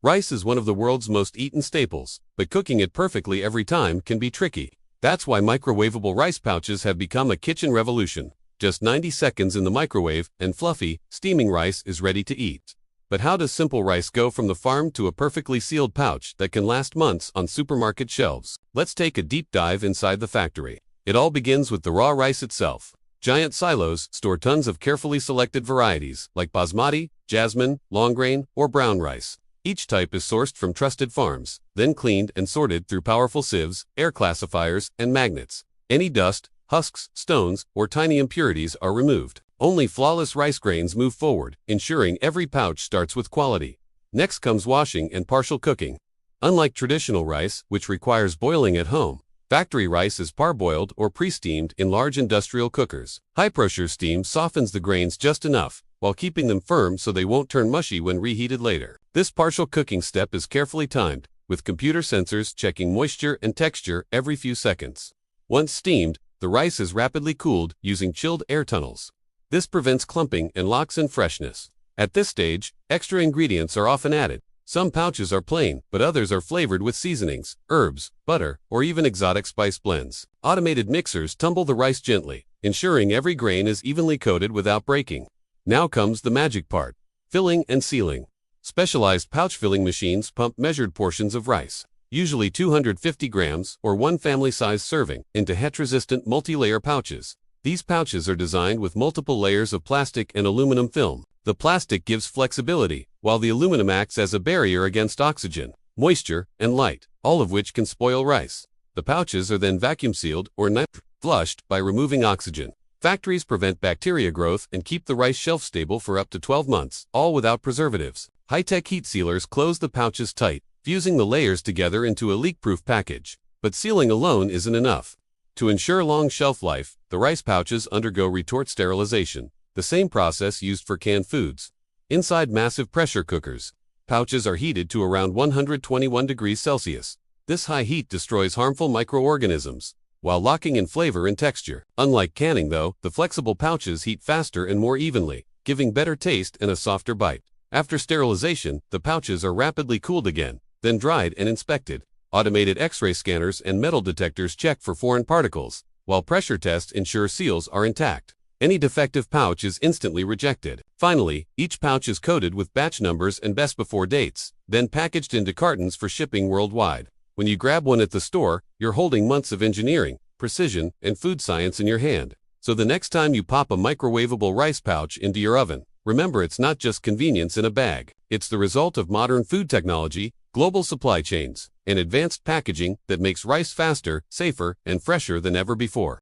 Rice is one of the world's most eaten staples, but cooking it perfectly every time can be tricky. That's why microwavable rice pouches have become a kitchen revolution. Just 90 seconds in the microwave, and fluffy, steaming rice is ready to eat. But how does simple rice go from the farm to a perfectly sealed pouch that can last months on supermarket shelves? Let's take a deep dive inside the factory. It all begins with the raw rice itself. Giant silos store tons of carefully selected varieties like basmati, jasmine, long grain, or brown rice. Each type is sourced from trusted farms, then cleaned and sorted through powerful sieves, air classifiers, and magnets. Any dust, husks, stones, or tiny impurities are removed. Only flawless rice grains move forward, ensuring every pouch starts with quality. Next comes washing and partial cooking. Unlike traditional rice, which requires boiling at home, factory rice is parboiled or pre-steamed in large industrial cookers. High-pressure steam softens the grains just enough, while keeping them firm so they won't turn mushy when reheated later. This partial cooking step is carefully timed, with computer sensors checking moisture and texture every few seconds. Once steamed, the rice is rapidly cooled using chilled air tunnels. This prevents clumping and locks in freshness. At this stage, extra ingredients are often added. Some pouches are plain, but others are flavored with seasonings, herbs, butter, or even exotic spice blends. Automated mixers tumble the rice gently, ensuring every grain is evenly coated without breaking. Now comes the magic part: filling and sealing. Specialized pouch filling machines pump measured portions of rice, usually 250 grams or one family-size serving, into heat-resistant multi-layer pouches. These pouches are designed with multiple layers of plastic and aluminum film. The plastic gives flexibility, while the aluminum acts as a barrier against oxygen, moisture, and light, all of which can spoil rice. The pouches are then vacuum sealed or flushed by removing oxygen. Factories prevent bacteria growth and keep the rice shelf stable for up to 12 months, all without preservatives. High-tech heat sealers close the pouches tight, fusing the layers together into a leak-proof package. But sealing alone isn't enough. To ensure long shelf life, the rice pouches undergo retort sterilization, the same process used for canned foods. Inside massive pressure cookers, pouches are heated to around 121 degrees Celsius. This high heat destroys harmful microorganisms, while locking in flavor and texture. Unlike canning though, the flexible pouches heat faster and more evenly, giving better taste and a softer bite. After sterilization, the pouches are rapidly cooled again, then dried and inspected. Automated X-ray scanners and metal detectors check for foreign particles, while pressure tests ensure seals are intact. Any defective pouch is instantly rejected. Finally, each pouch is coded with batch numbers and best before dates, then packaged into cartons for shipping worldwide. When you grab one at the store, you're holding months of engineering, precision, and food science in your hand. So the next time you pop a microwavable rice pouch into your oven, remember it's not just convenience in a bag. It's the result of modern food technology, global supply chains, and advanced packaging that makes rice faster, safer, and fresher than ever before.